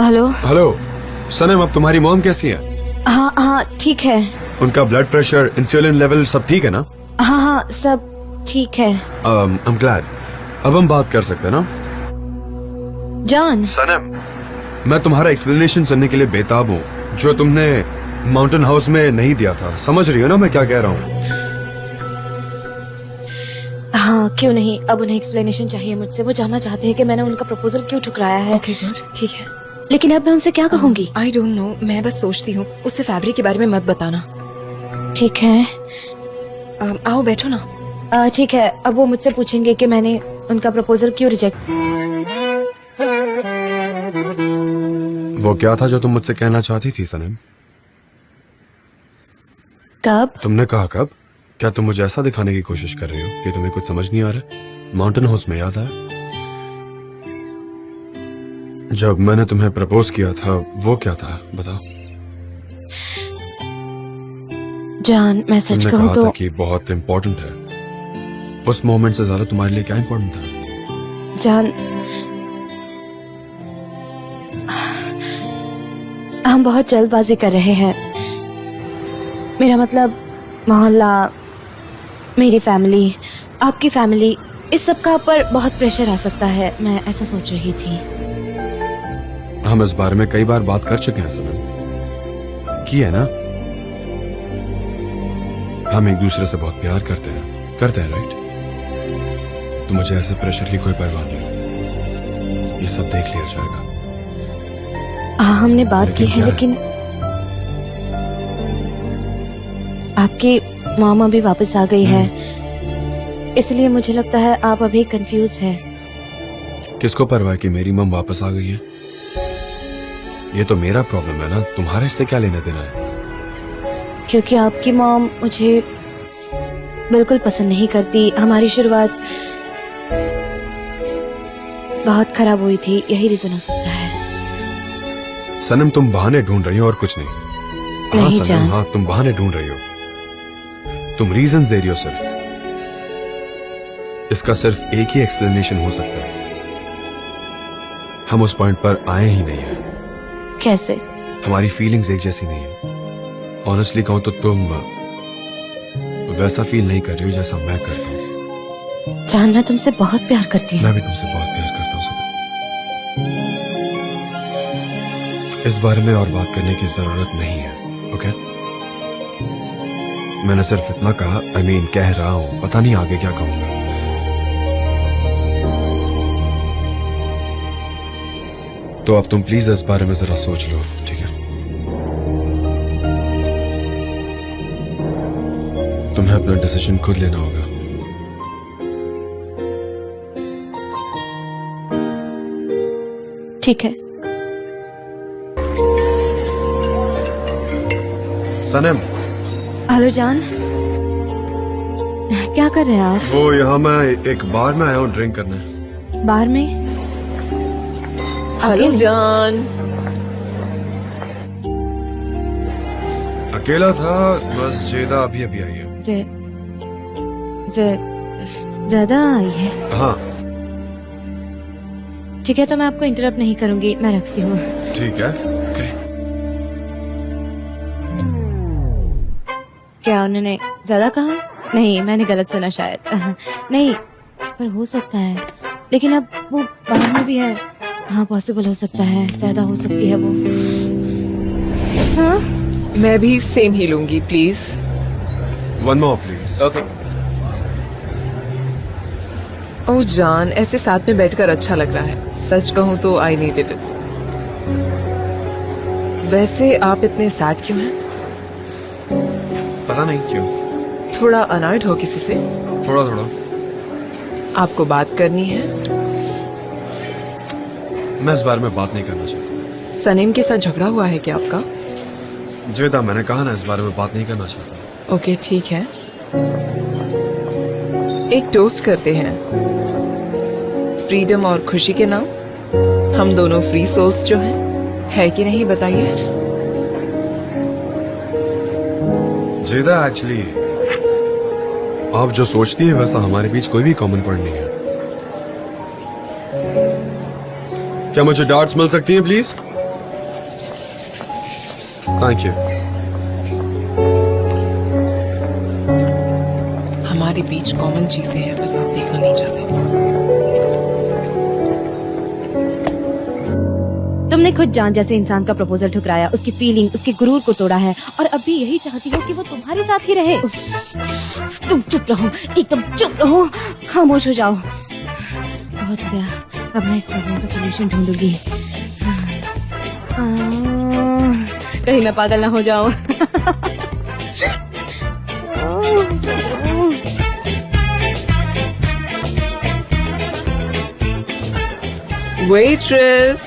Hello. Hello सनम, अब तुम्हारी mom कैसी है? हाँ हाँ ठीक है। उनका ब्लड प्रेशर, इंसुलिन लेवल सब ठीक है ना? हाँ हाँ सब ठीक है। I am glad. अब हम बात कर सकते हैं ना? जान। सनम, मैं तुम्हारा एक्सप्लेनेशन सुनने के लिए बेताब हूँ, जो तुमने माउंटेन हाउस में नहीं दिया था। समझ रही हो ना मैं क्या कह रहा हूँ? हाँ क्यों नहीं, अब उन्हें एक्सप्लेनेशन चाहिए मुझसे। वो जानना चाहते हैं कि मैंने उनका प्रपोजल क्यों ठुकराया है। ओके गुड, ठीक है। लेकिन अब मैं उनसे क्या कहूँगी? आई डोंट नो, मैं बस सोचती हूँ उससे फैब्रिक के बारे में मत बताना। ठीक है। आओ बैठो ना। ठीक है, अब वो मुझसे पूछेंगे कि मैंने उनका प्रपोजल क्यों रिजेक्ट। वो क्या था जो तुम मुझसे कहना चाहती थी सनम? कब? तुमने कहा कब? क्या तुम मुझे ऐसा दिखाने की कोशिश कर रही हो कि तुम्हें कुछ समझ नहीं आ रहा? माउंटेन हाउस में याद आया जब मैंने तुम्हें प्रपोज किया था? वो क्या था बताओ। जान मैं सच तुमने कहूँ कहा तो था कि बहुत इम्पोर्टेंट है। उस मोमेंट से ज्यादा तुम्हारे लिए क्या इम्पोर्टेंट था? जान हम बहुत जल्दबाजी कर रहे हैं। मेरा मतलब मोहल्ला, मेरी फैमिली, आपकी फैमिली, इस सब का पर बहुत प्रेशर आ सकता है। मैं ऐसा सोच रही थी। हम इस बारे में कई बार बात कर चुके हैं सनम, की है ना? हम एक दूसरे से बहुत प्यार करते हैं राइट? तो मुझे ऐसे प्रेशर की कोई परवाह नहीं। ये सब देख लिया जाएगा। हाँ हमने बात की है, लेकिन आपकी मामा भी वापस आ गई है, इसलिए मुझे लगता है आप अभी कंफ्यूज हैं। किसको परवाह है कि मेरी मम वापस आ गई है? ये तो मेरा प्रॉब्लम है ना, तुम्हारे इससे क्या लेना देना है? क्योंकि आपकी मॉम मुझे बिल्कुल पसंद नहीं करती। हमारी शुरुआत बहुत खराब हुई थी, यही रीजन हो सकता है। सनम तुम बहाने ढूंढ रही हो और कुछ नहीं। हाँ नहीं सनम, जान। हाँ तुम बहाने ढूंढ रही हो, तुम रीजंस दे रही हो सिर्फ। इसका सिर्फ एक ही एक्सप्लेनेशन हो सकता है। हम उस पॉइंट पर आए ही नहीं है। कैसे? हमारी फीलिंग्स एक जैसी नहीं है। ऑनेस्टली कहूं तो तुम वैसा फील नहीं कर रही हो जैसा मैं करता हूँ। जान मैं तुमसे बहुत प्यार करती हूँ। मैं भी तुमसे बहुत प्यार करता हूँ सनम। इस बारे में और बात करने की जरूरत नहीं है, ओके? मैंने सिर्फ इतना कहा, I mean, कह रहा हूं, पता नहीं आगे क्या कहूंगा। तो अब तुम प्लीज इस बारे में जरा सोच लो, ठीक है? तुम्हें अपना डिसीजन खुद लेना होगा। ठीक है। सनम। हेलो जान, क्या कर रहे हैं आप? वो यहाँ मैं एक बार में आया हूँ ड्रिंक करने। बार में? हेलो अकेले? जान। अकेला था बस, जेदा अभी अभी आई है। ज्यादा आई है? हाँ ठीक है, तो मैं आपको इंटरप्ट नहीं करूंगी, मैं रखती हूँ। ठीक है। ओके। क्या उन्होंने ज्यादा कहा? नहीं मैंने गलत सुना शायद। नहीं पर हो सकता है, लेकिन अब वो बाहर में भी है। हाँ पॉसिबल हो सकता है, ज्यादा हो सकती है वो। हाँ मैं भी सेम ही लूंगी please. One more please. Okay. ओ जान, ऐसे साथ में बैठकर अच्छा लग रहा है। सच कहूँ तो आई नीडेड इट। वैसे आप इतने सैड क्यों हैं? पता नहीं क्यों, थोड़ा अनॉयड हो किसी से? थोड़ा थोड़ा। आपको बात करनी है? मैं इस बारे में बात नहीं करना चाहता। सनीम के साथ झगड़ा हुआ है क्या आपका? जेदा मैंने कहा ना, इस बारे में बात नहीं करना चाहता। ओके ठीक है, एक टोस्ट करते हैं फ्रीडम और खुशी के नाम। हम दोनों फ्री सोल्स जो हैं, है कि नहीं बताइए? जेदा एक्चुअली आप जो सोचती है वैसा हमारे बीच कोई भी कॉमन पॉइंट नहीं है। क्या मुझे डार्ट्स मिल सकती हैं प्लीज? Thank you. हमारे बीच कॉमन चीजें हैं, बस आप देखना नहीं चाहते। तुमने खुद जान जैसे इंसान का प्रपोजल ठुकराया, उसकी फीलिंग, उसके गुरूर को तोड़ा है, और अब भी यही चाहती हो कि वो तुम्हारे साथ ही रहे। तुम चुप रहो, एकदम चुप रहो, खामोश हो जाओ। बहुत हो गया, अब मैं इस प्रॉब्लम का सलूशन ढूंढूंगी। कहीं मैं पागल ना हो जाऊं। वेट्रेस,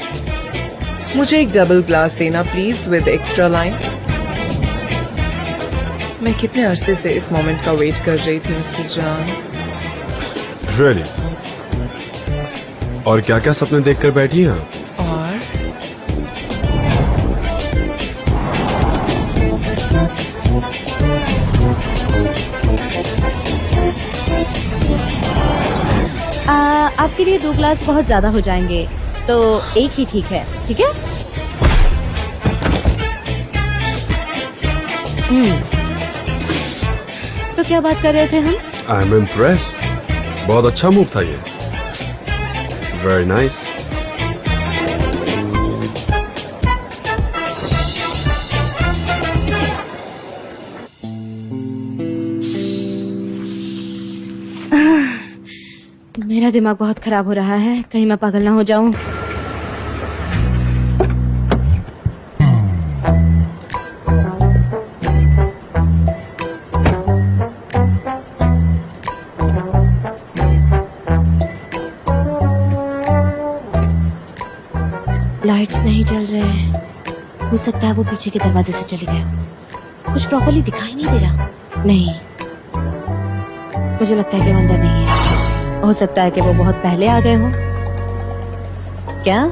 मुझे एक डबल ग्लास देना प्लीज विद एक्स्ट्रा लाइम। मैं कितने अरसे से इस मोमेंट का वेट कर रही थी मिस्टर जान। रियली? और क्या क्या सपने देखकर बैठी हैं आप? और आपके लिए 2 ग्लास बहुत ज्यादा हो जाएंगे, तो एक ही ठीक है। ठीक है? तो क्या बात कर रहे थे हम? I am impressed. बहुत अच्छा मूव था ये। Very nice. मेरा दिमाग बहुत खराब हो रहा है, कहीं मैं पागल ना हो जाऊं। लाइट्स नहीं जल रहे हैं, हो सकता है वो पीछे के दरवाजे से चले गए हो। कुछ प्रॉपर्ली दिखाई नहीं दे रहा। नहीं, मुझे लगता है कि वो अंदर नहीं है। हो सकता है कि वो बहुत पहले आ गए हो। क्या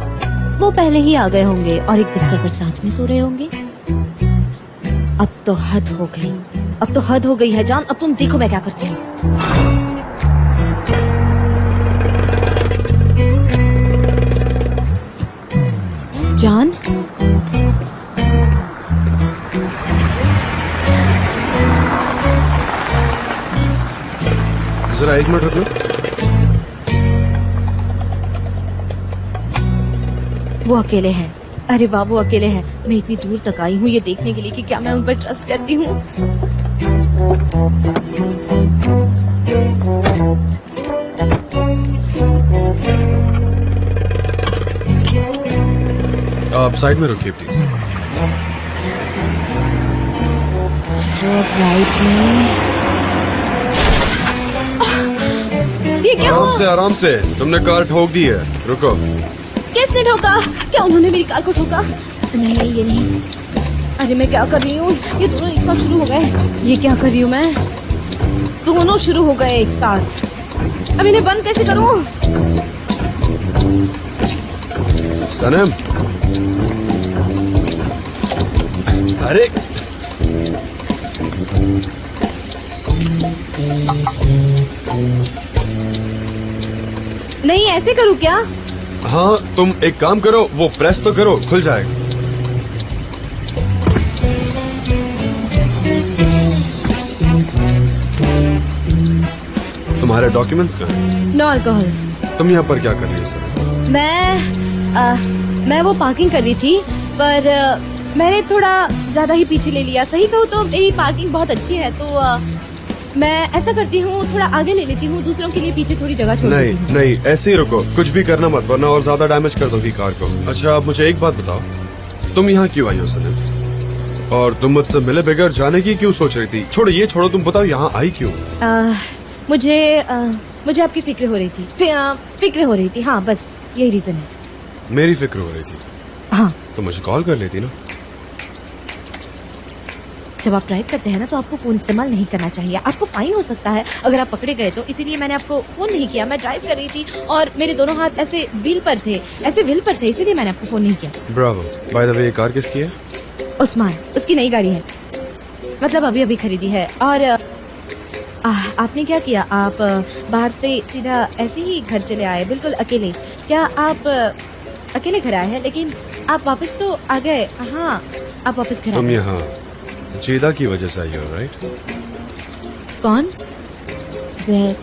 वो पहले ही आ गए होंगे और एक बिस्तर पर साथ में सो रहे होंगे? अब तो हद हो गई, अब तो हद हो गई है जान। अब तुम देखो मैं क्या करती हूँ। जान, जरा 1 मिनट रुकना। वो अकेले हैं। अरे वाह, वो अकेले हैं। मैं इतनी दूर तक आई हूँ ये देखने के लिए कि क्या मैं उन पर ट्रस्ट करती हूँ। आप साइड में रुकिए प्लीज। चलो राइट में। ये क्या हुआ? आराम से। तुमने कार ठोक दी है। रुको। किसने ठोका? क्या उन्होंने मेरी कार को ठोका? नहीं नहीं, ये नहीं। अरे मैं क्या कर रही हूँ? ये दोनों एक साथ शुरू हो गए। ये क्या कर रही हूँ मैं? दोनों शुरू हो गए एक साथ। अब इन्हें बंद कैसे करूँ? सनम, अरे नहीं, ऐसे करूँ क्या? हाँ, तुम एक काम करो, वो प्रेस तो करो, खुल जाएगा। तुम्हारे डॉक्यूमेंट्स कहाँ हैं? No alcohol. तुम यहाँ पर क्या कर रही हो सर? मैं वो पार्किंग कर रही थी, पर मैंने थोड़ा ज्यादा ही पीछे ले लिया। सही कहूँ तो मेरी पार्किंग बहुत अच्छी है, तो मैं ऐसा करती हूँ, थोड़ा आगे ले लेती हूँ, दूसरों के लिए पीछे थोड़ी जगह छोड़ देती हूँ। नहीं, ऐसे ही रुको, कुछ भी करना मत, वरना और ज्यादा डैमेज कर दोगी कार को। अच्छा, आप मुझे एक बात बताओ, तुम यहाँ क्यों आई हो सनम? और तुम मुझसे मिले बगैर जाने की क्यों सोच रही थी? छोड़ो ये, छोड़ो, तुम बताओ यहाँ आई क्यों? मुझे आपकी फिक्र हो रही थी। फिक्र हो रही थी, हाँ, बस यही रीजन है। मेरी फिक्र हो रही थी? हाँ। तो मुझे कॉल कर लेती ना। जब आप ड्राइव करते हैं ना, तो आपको फोन इस्तेमाल नहीं करना चाहिए। आपको फाइन हो सकता है अगर आप पकड़े गए तो। इसीलिए मैंने आपको फोन नहीं किया। मैं ड्राइव कर रही थी और मेरे दोनों हाथ ऐसे व्हील पर थे, इसीलिए मैंने आपको फोन नहीं किया। ब्रावो। बाय द वे, ये कार किसकी है? उस्मान, उसकी नई गाड़ी है, मतलब अभी खरीदी है। और आपने क्या किया? आप बाहर से सीधा ऐसे ही घर चले आए, बिल्कुल अकेले? क्या आप अकेले घर आए हैं? लेकिन आप वापस तो आ गए। हाँ, आप वापस घर आ तुम गए। यहाँ जेदा की वजह से आई हो, राइट? कौन? जैद?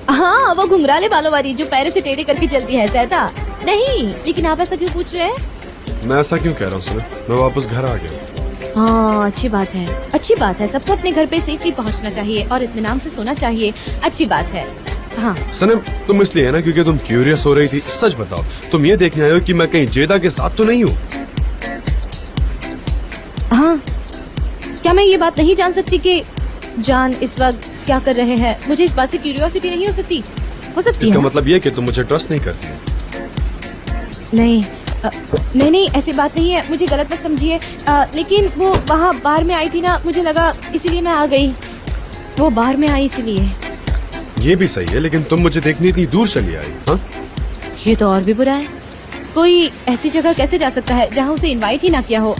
हाँ, वो घुंघराले बालों वाली जो पैर से टेढ़े करके चलती है, जैदा? नहीं, लेकिन आप ऐसा क्यों पूछ रहे हैं? मैं ऐसा क्यों कह रहा हूँ सनम? मैं वापस घर आ गया। हाँ, अच्छी बात है, अच्छी बात है। सबको अपने घर पे सेफली पहुंचना चाहिए और इत्मीनान से सोना चाहिए। अच्छी बात है। हाँ, सनम, तुम इसलिए है ना क्योंकि तुम क्यूरियस हो रही थी। सच बताओ, तुम ये देखने आए हो कि मैं कहीं जेदा के साथ तो नहीं हूँ? हाँ। क्या मैं ये बात नहीं जान सकती कि जान इस वक्त क्या कर रहे हैं? मुझे इस बात से क्यूरियोसिटी नहीं हो सकती? हो सकती इसका है? मतलब ये कि तुम मुझे ट्रस्ट नहीं करती है। नहीं, नहीं, ऐसी बात नहीं है, मुझे गलत मत समझिए। लेकिन वो वहाँ बार में आई थी ना, मुझे लगा इसीलिए मैं आ गई। वो बार में आई इसीलिए। ये भी सही है, लेकिन तुम मुझे देखने इतनी दूर चली आई। हाँ, ये तो और भी बुरा है। कोई ऐसी जगह कैसे जा सकता है जहाँ उसे इनवाइट ही ना किया हो?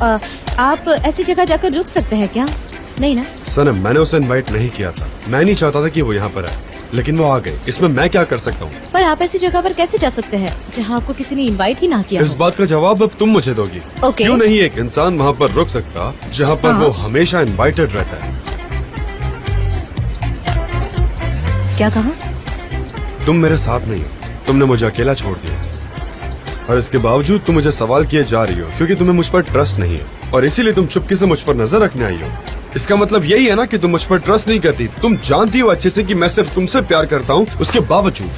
आप ऐसी जगह जाकर रुक सकते हैं क्या? नहीं ना? सनम, मैंने उसे इनवाइट नहीं किया था। मैं नहीं चाहता था कि वो यहाँ पर आए, लेकिन वो आ गए। इसमें मैं क्या कर सकता हूँ? पर आप ऐसी जगह पर कैसे जा सकते हैं जहाँ आपको किसी ने इनवाइट ही ना किया इस हो? बात का जवाब अब तुम मुझे दोगी। ओके। क्यों नहीं एक इंसान वहाँ पर रुक सकता जहाँ पर हाँ। वो हमेशा इनवाइटेड रहता है? क्या कहा? तुम मेरे साथ नहीं हो, तुमने मुझे अकेला छोड़ दिया, और इसके बावजूद तुम मुझे सवाल किए जा रही हो क्योंकि तुम्हें मुझ पर ट्रस्ट नहीं है, और इसीलिए तुम चुपके से मुझ पर नजर रखने आई हो। इसका मतलब यही है ना कि तुम मुझ पर ट्रस्ट नहीं करती। तुम जानती हो अच्छे से कि मैं सिर्फ तुमसे प्यार करता हूँ, उसके बावजूद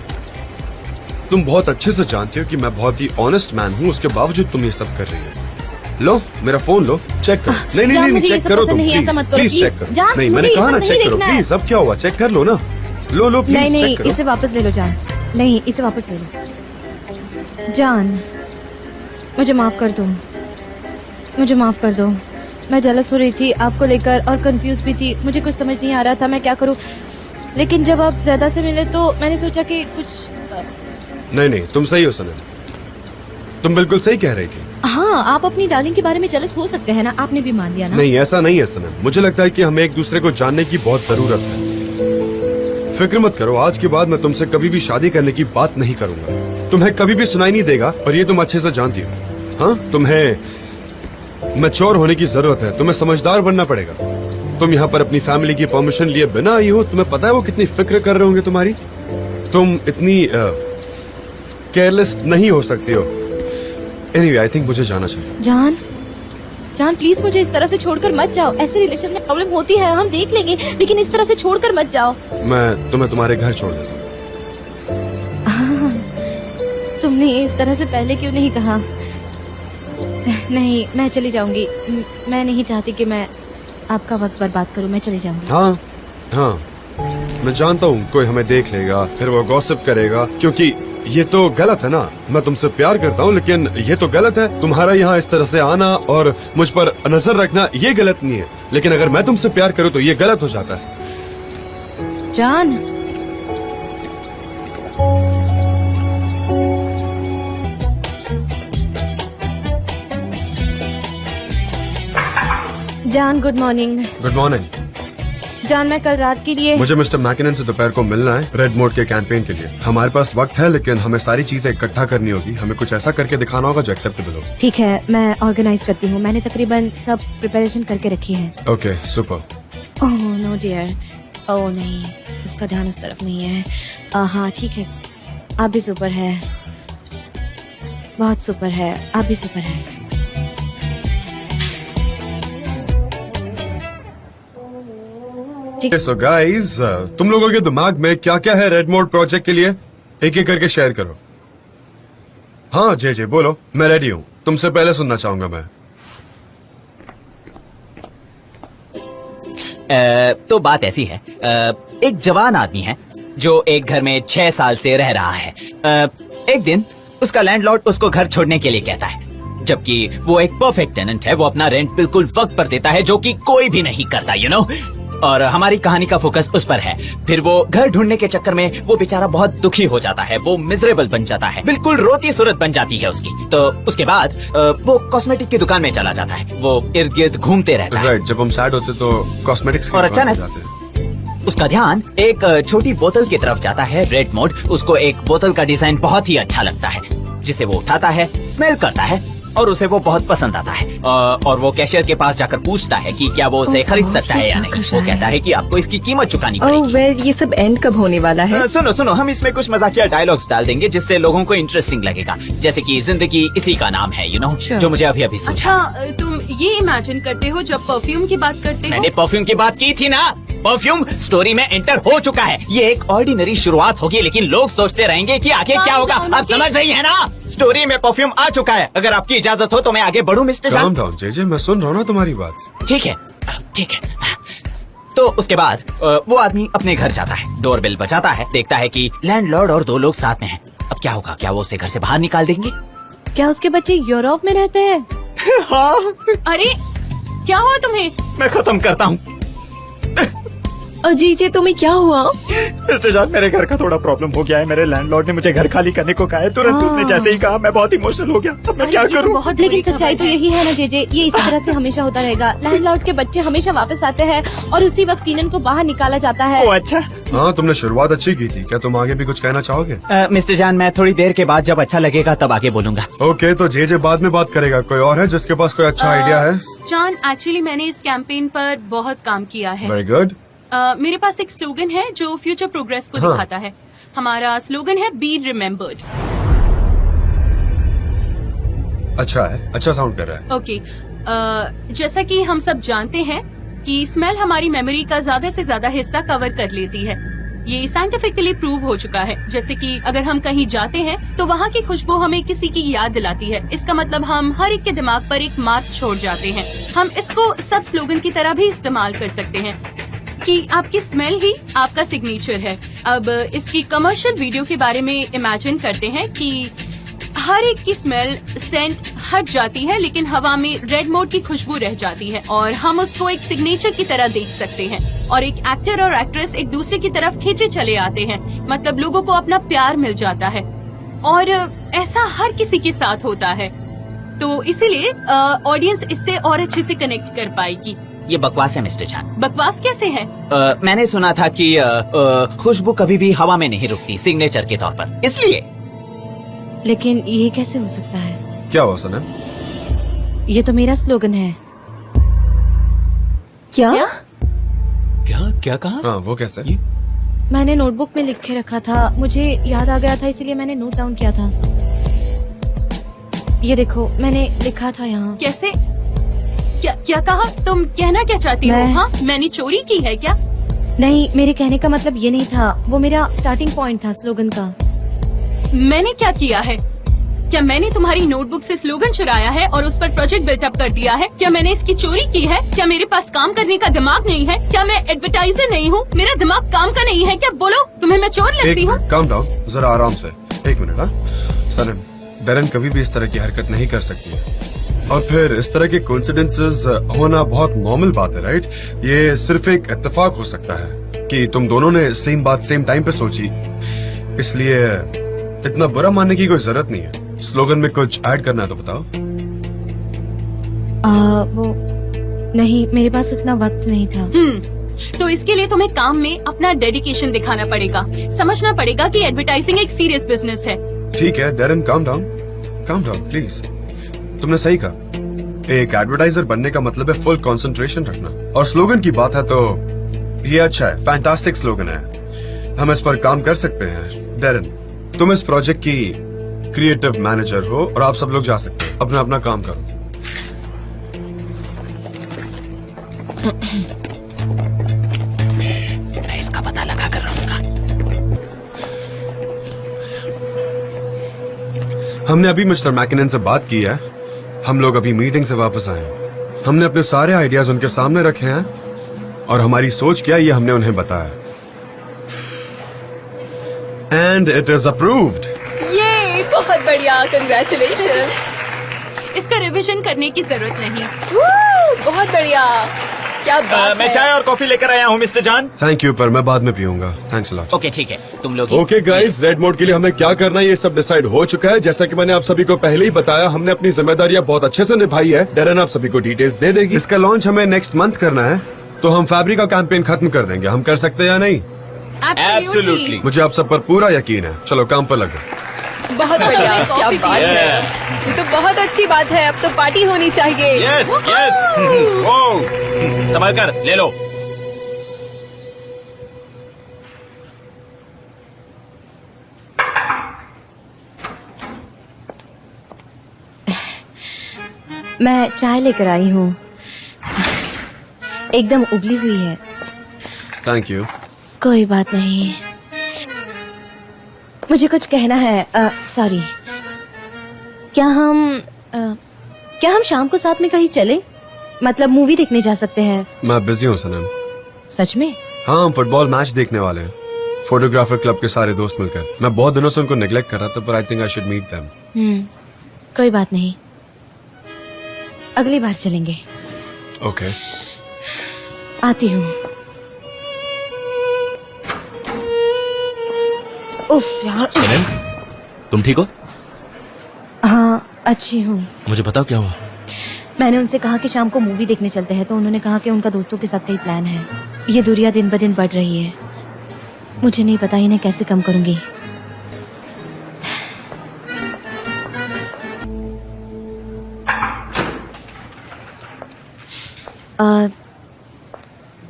तुम बहुत अच्छे से जानती हो कि मैं बहुत ही ऑनेस्ट मैन हूँ, उसके बावजूद तुम ये सब कर रही हो। लो मेरा फोन लो, चेक करो। नहीं नहीं जान, नहीं, मुझे ये चेक सब करो पसंद तुम, नहीं है, ऐसा मत करो, प्लीज प्लीज। चेक करो। जान, नहीं, मुझे मैंने ये कहा सब ना नहीं चेक करो देखना है। प्लीज। अब क्या हुआ, चेक कर लो ना। लो लो प्लीज नहीं चेक नहीं, करो। इसे वापस ले लो जान। नहीं, इसे वापस ले लो जान। मुझे माफ कर दो, मुझे माफ कर दो। मैं जेलस हो रही थी आपको लेकर और कंफ्यूज भी थी। मुझे कुछ समझ नहीं आ रहा था मैं क्या करूं। लेकिन जब आप ज्यादा से मिले तो मैंने सोचा कि कुछ नहीं नहीं, तुम सही हो सनम, तुम बिल्कुल सही कह रही थी। हाँ, आप अपनी डार्लिंग के बारे में जेलस हो सकते हैं ना, आपने भी मान लिया ना। नहीं, ऐसा नहीं है सनम। मुझे लगता है कि हमें एक दूसरे को जानने की बहुत जरूरत है। फिक्र मत करो, आज के बाद मैं तुमसे कभी भी शादी करने की बात नहीं करूंगा। तुम्हें कभी भी सुनाई नहीं देगा, और ये तुम अच्छे से जानती हो। हाँ, तुम्हें मैच्योर होने की जरूरत है, तुम्हें समझदार बनना पड़ेगा। तुम यहाँ पर अपनी फैमिली की परमिशन लिए बिना आई हो। तुम्हें पता है वो कितनी फिक्र कर रहे होंगे तुम्हारी। तुम इतनी केयरलेस नहीं हो सकती हो। एनीवे, आई थिंक मुझे जाना चाहिए। जान, जान प्लीज मुझे इस तरह से छोड़कर मत जाओ। ऐसे रिलेशन में प्रॉब्लम होती है, हम देख लेंगे, लेकिन इस तरह से छोड़कर मत जाओ। मैं तुम्हें तुम्हारे घर छोड़ देता हूँ। तुमने इस तरह से पहले क्यों नहीं कहा? नहीं, मैं चली जाऊंगी। मैं नहीं चाहती कि मैं आपका वक्त बर्बाद करूं। मैं चली जाऊंगी। हाँ हाँ, मैं जानता हूँ कोई हमें देख लेगा, फिर वो गॉसिप करेगा, क्योंकि ये तो गलत है ना। मैं तुमसे प्यार करता हूँ, लेकिन ये तो गलत है। तुम्हारा यहाँ इस तरह से आना और मुझ पर नजर रखना, ये गलत नहीं है। लेकिन अगर मैं तुमसे प्यार करूँ तो ये गलत हो जाता है। जान, जान गुड मॉर्निंग। Good morning. जान, मैं कल रात के लिए मुझे मिस्टर मैकिनन से दोपहर को मिलना है रेड मोड के कैंपेन के लिए। हमारे पास वक्त है, लेकिन हमें सारी चीजें इकट्ठा करनी होगी। हमें कुछ ऐसा करके दिखाना होगा जो एक्सेप्टेबल हो। ठीक है, मैं ऑर्गेनाइज करती हूँ। मैंने तकरीबन सब प्रिपरेशन करके रखी है। Okay, super. Oh no dear, ओह नहीं, उसका ध्यान उस तरफ नहीं है। हाँ ठीक है, आप भी सुपर है, बहुत सुपर है, आप भी सुपर है। सो गाइस, तुम लोगों के दिमाग में क्या क्या है रेड मोड प्रोजेक्ट के लिए? एक एक करके शेयर करो। हाँ जे बोलो, मैं रेडी हूँ। तुमसे पहले सुनना चाहूंगा मैं। तो बात ऐसी है, एक जवान आदमी है जो एक घर में 6 साल से रह रहा है। एक दिन उसका लैंडलॉर्ड उसको घर छोड़ने के लिए कहता है, जबकि वो एक परफेक्ट टेनेंट है। वो अपना रेंट बिल्कुल वक्त पर देता है, जो कि कोई भी नहीं करता, यू नो। और हमारी कहानी का फोकस उस पर है। फिर वो घर ढूंढने के चक्कर में वो बेचारा बहुत दुखी हो जाता है, वो मिजरेबल बन जाता है, बिल्कुल रोती सूरत बन जाती है उसकी। तो उसके बाद वो कॉस्मेटिक की दुकान में चला जाता है। वो इर्द गिर्द घूमते रहता है। राइट, जब हम सैड होते तो कॉस्मेटिक्स और अचानक उसका ध्यान एक छोटी बोतल की तरफ जाता है। रेड मोड उसको एक बोतल का डिजाइन बहुत ही अच्छा लगता है, जिसे वो उठाता है, स्मेल करता है, और उसे वो बहुत पसंद आता है। और वो कैशियर के पास जाकर पूछता है कि क्या वो उसे खरीद सकता है या नहीं। वो कहता है कि आपको इसकी कीमत चुकानी पड़ेगी। वेल, ये सब एंड कब होने वाला है? सुनो सुनो, हम इसमें कुछ मजाकिया डायलॉग्स डाल देंगे जिससे लोगों को इंटरेस्टिंग लगेगा, जैसे कि जिंदगी इसी का नाम है, यू नो, जो मुझे अभी अभी सूझा। अच्छा, तुम ये इमेजिन करते हो जब परफ्यूम की बात करते हो? मैंने परफ्यूम की बात की थी ना। परफ्यूम स्टोरी में एंटर हो चुका है। ये एक ऑर्डिनरी शुरुआत होगी, लेकिन लोग सोचते रहेंगे कि आगे क्या होगा। आप समझ रही है ना? स्टोरी में परफ्यूम आ चुका है। अगर आपकी इजाजत हो तो मैं आगे बढ़ूं मिस्टर जान। Calm down, जेजे, मैं सुन रहा हूँ ना तुम्हारी बात। ठीक है, ठीक है। तो उसके बाद वो आदमी अपने घर जाता है, डोरबेल बजाता है, देखता है कि लैंडलॉर्ड और 2 लोग साथ में हैं। अब क्या होगा? क्या वो उसे घर से बाहर निकाल देंगे? क्या उसके बच्चे यूरोप में रहते हैं? हाँ। अरे क्या हुआ तुम्हें? मैं खत्म करता हूँ। जीजे, तुम्हें क्या हुआ? मिस्टर जान, मेरे घर का थोड़ा प्रॉब्लम हो गया है। मेरे लैंडलॉर्ड ने मुझे घर खाली करने को कहा है। तुरंत उसने जैसे ही कहा, मैं बहुत इमोशनल हो गया। अब मैं क्या ये तो करूँ? बहुत लेकिन बुरी सच्चाई तो खबर है। यही है ना जेजे, ये इसी तरह से हमेशा होता रहेगा। लैंडलॉर्ड के बच्चे हमेशा वापस आते हैं और उसी वक्त टीनन को बाहर निकाला जाता है। ओ अच्छा। हाँ, तुमने शुरुआत अच्छी की थी। क्या तुम आगे भी कुछ कहना चाहोगे? मिस्टर जान, मैं थोड़ी देर के बाद जब अच्छा लगेगा तब आगे बोलूंगा। ओके, तो जेजे बाद में बात करेगा। कोई और है जिसके पास कोई अच्छा आइडिया है? जान, एक्चुअली मैंने इस कैंपेन पर बहुत काम किया है। Very good. मेरे पास एक स्लोगन है जो फ्यूचर प्रोग्रेस को हाँ। दिखाता है। हमारा स्लोगन है बी रिमेम्बर्ड। अच्छा है, अच्छा साउंड कर रहा है। ओके, जैसा कि हम सब जानते हैं कि स्मेल हमारी मेमोरी का ज्यादा से ज्यादा हिस्सा कवर कर लेती है। ये साइंटिफिकली प्रूव हो चुका है। जैसे कि अगर हम कहीं जाते हैं तो वहाँ की खुशबू हमें किसी की याद दिलाती है। इसका मतलब हम हर एक के दिमाग पर एक मार्क छोड़ जाते हैं। हम इसको सब स्लोगन की तरह भी इस्तेमाल कर सकते हैं कि आपकी स्मेल ही आपका सिग्नेचर है। अब इसकी कमर्शियल वीडियो के बारे में इमेजिन करते हैं कि हर एक की स्मेल सेंट हट जाती है, लेकिन हवा में रेड मोड की खुशबू रह जाती है और हम उसको एक सिग्नेचर की तरह देख सकते हैं। और एक एक्टर और एक्ट्रेस एक दूसरे की तरफ खींचे चले आते हैं, मतलब लोगों को अपना प्यार मिल जाता है। और ऐसा हर किसी के साथ होता है, तो इसीलिए ऑडियंस इससे और अच्छे से कनेक्ट कर पाएगी। ये बकवास है मिस्टर जान। बकवास कैसे है? मैंने सुना था कि खुशबू कभी भी हवा में नहीं रुकती, सिग्नेचर के तौर पर, इसलिए। लेकिन ये कैसे हो सकता है? क्या हुआ सनम? ये तो मेरा स्लोगन है। क्या? क्या क्या कहा? हाँ, वो कैसे? मैंने नोटबुक में लिख के रखा था, मुझे याद आ गया था, इसीलिए मैंने नोट डाउन किया था। ये देखो, मैंने लिखा था यहाँ। कैसे? क्या कहा? तुम कहना क्या चाहती हो? मैं- हाँ, मैंने चोरी की है क्या? नहीं, मेरे कहने का मतलब ये नहीं था, वो मेरा स्टार्टिंग पॉइंट था स्लोगन का। मैंने क्या किया है? क्या मैंने तुम्हारी नोटबुक से स्लोगन चुराया है और उस पर प्रोजेक्ट बिल्टअप कर दिया है? क्या मैंने इसकी चोरी की है? क्या मेरे पास काम करने का दिमाग नहीं है? क्या मैं एडवर्टाइजर नहीं हूँ? मेरा दिमाग काम का नहीं है क्या? बोलो, तुम्हें मैं चोर लगती एक हूँ? मिनट, काम डाउन, जरा आराम से। एक मिनट। हाँ सनम, डरन कभी भी इस तरह की हरकत नहीं कर सकती है। और फिर इस तरह के कोइंसिडेंसेस होना बहुत नॉर्मल बात है, राइट? ये सिर्फ एक इत्तेफाक हो सकता है कि तुम दोनों ने सेम बात सेम टाइम पे सोची, इसलिए इतना बुरा मानने की कोई जरूरत नहीं है। स्लोगन में कुछ ऐड करना है तो बताओ। वो नहीं, मेरे पास उतना वक्त नहीं था। तो इसके लिए तुम्हें काम में अपना डेडिकेशन दिखाना पड़ेगा। समझना पड़ेगा कि एडवर्टाइजिंग एक सीरियस बिजनेस है। ठीक है डरन, काम डाउन प्लीज। तुमने सही कहा, एक एडवर्टाइजर बनने का मतलब है फुल कंसंट्रेशन रखना। और स्लोगन की बात है तो ये अच्छा है, फैंटास्टिक स्लोगन है, हम इस पर काम कर सकते हैं। डरन, तुम इस प्रोजेक्ट की क्रिएटिव मैनेजर हो और आप सब लोग जा सकते हैं, अपना अपना काम करो। मैं इसका पता लगा कर रहूंगा। हमने अभी मिस्टर मैकिनन से बात की है, हम लोग अभी मीटिंग से वापस आए हैं। हमने अपने सारे आइडियाज उनके सामने रखे हैं और हमारी सोच क्या है ये हमने उन्हें बताया। And it is approved. ये बहुत बढ़िया, कंग्रेचुलेशन। इसका रिवीजन करने की जरूरत नहीं। बहुत बढ़िया, क्या बात मैं है। चाय और कॉफी लेकर आया हूँ मिस्टर जान। थैंक यू, पर मैं बाद में पीऊंगा। Thanks a lot. ओके ठीक है, तुम लोग ओके गाइस, रेड मोड के लिए हमें क्या करना है ये सब डिसाइड हो चुका है। जैसा कि मैंने आप सभी को पहले ही बताया, हमने अपनी जिम्मेदारियां बहुत अच्छे से निभाई है। डरन आप सभी को डिटेल्स दे देगी। इसका लॉन्च हमें नेक्स्ट मंथ करना है, तो हम फैब्रिक का कैंपेन खत्म कर देंगे। हम कर सकते हैं या नहीं? Absolutely। Absolutely। मुझे आप सब पर पूरा यकीन है। चलो काम पर लगो। बहुत बढ़िया, क्या बात है, ये तो बहुत अच्छी बात है। अब तो पार्टी होनी चाहिए। यस यस ओ संभल कर ले लो। मैं चाय लेकर आई हूँ, एकदम उबली हुई है। Thank you. कोई बात नहीं, मुझे कुछ कहना है। सॉरी, क्या हम शाम को साथ में कहीं चले? मतलब मूवी देखने जा सकते हैं। मैं बिजी हूँ सनम। सच में? हाँ, हम फुटबॉल मैच देखने वाले हैं, फोटोग्राफर क्लब के सारे दोस्त मिलकर। मैं बहुत दिनों से उनको नेग्लेक्ट कर रहा था, पर I think I should meet them. कोई बात नहीं, अगली बार चलेंगे। ओके। आती हूँ। उफ यार। सनम, तुम ठीक हो? हाँ, अच्छी हूँ। मुझे बताओ क्या हुआ। मैंने उनसे कहा कि शाम को मूवी देखने चलते हैं, तो उन्होंने कहा कि उनका दोस्तों के साथ कई प्लान है। ये दूरियां दिन ब दिन बढ़ रही है, मुझे नहीं पता इन्हें कैसे कम करूंगी।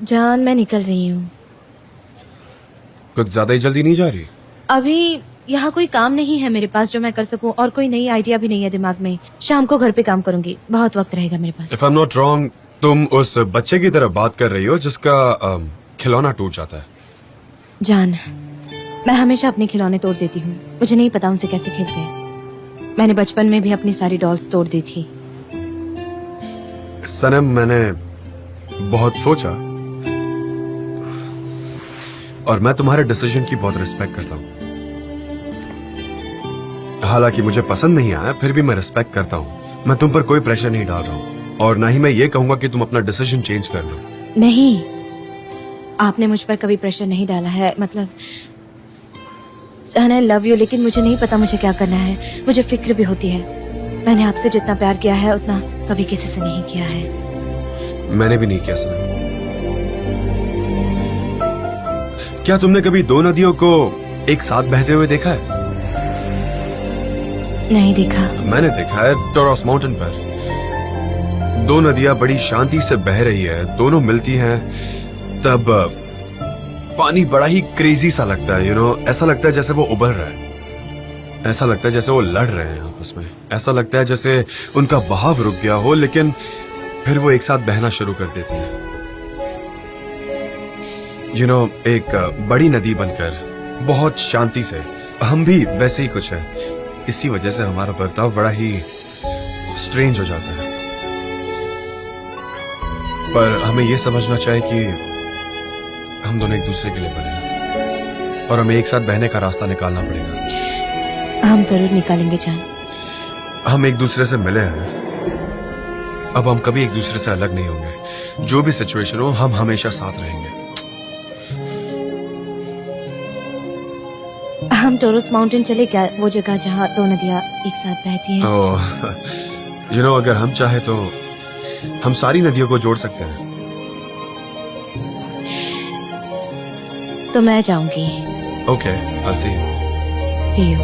जान, मैं निकल रही हूँ। कुछ ज्यादा ही जल्दी नहीं जा रही? अभी यहाँ कोई काम नहीं है मेरे पास जो मैं कर सकूं, और कोई नई आइडिया भी नहीं है दिमाग में। शाम को घर पे काम करूंगी, बहुत वक्त रहेगा मेरे पास। If I am not wrong, तुम उस बच्चे की तरह बात कर रही हो जिसका खिलौना टूट जाता है। जान, मैं हमेशा अपने खिलौने तोड़ देती हूँ, मुझे नहीं पता उनसे कैसे खेलते हैं। मैंने बचपन में भी अपनी सारी डॉल्स तोड़ दी थी। सनम, मैंने बहुत सोचा और मैं तुम्हारे डिसीजन की बहुत रिस्पेक्ट करता हूँ। हालांकि मुझे पसंद नहीं आया, फिर भी मैं रिस्पेक्ट करता हूँ। मैं तुम पर कोई प्रेशर नहीं डाल रहा हूँ, और ना ही मैं ये कहूंगा कि तुम अपना डिसीजन चेंज कर लो। नहीं, आपने मुझ पर कभी प्रेशर नहीं डाला है। मतलब आई लव यू, लेकिन मुझे नहीं पता मुझे क्या करना है। मुझे फिक्र भी होती है। मैंने आपसे जितना प्यार किया है उतना कभी किसी से नहीं किया है। मैंने भी नहीं किया सनम। क्या तुमने कभी दो नदियों को एक साथ बहते हुए देखा है? नहीं देखा। मैंने देखा है, टोरस माउंटेन पर। दो नदियां बड़ी शांति से बह रही है, दोनों मिलती हैं, तब पानी बड़ा ही क्रेजी सा लगता है। ऐसा लगता है जैसे वो उबल रहा है, ऐसा लगता है जैसे वो लड़ रहे हैं आपस में, ऐसा लगता है जैसे उनका बहाव रुक गया हो, लेकिन फिर वो एक साथ बहना शुरू कर देती हैं। एक बड़ी नदी बनकर बहुत शांति से। हम भी वैसे ही कुछ है, इसी वजह से हमारा बर्ताव बड़ा ही स्ट्रेंज हो जाता है। पर हमें यह समझना चाहिए कि हम दोनों एक दूसरे के लिए बने हैं, और हमें एक साथ बहने का रास्ता निकालना पड़ेगा। हम जरूर निकालेंगे जान। हम एक दूसरे से मिले हैं, अब हम कभी एक दूसरे से अलग नहीं होंगे। जो भी सिचुएशन हो, हम हमेशा साथ रहेंगे। हम टोरस माउंटेन चले क्या, वो जगह जहाँ दो नदियाँ एक साथ बहती हैं। अगर हम चाहे तो हम सारी नदियों को जोड़ सकते हैं। तो मैं जाऊंगी। Okay, I'll see you. See you.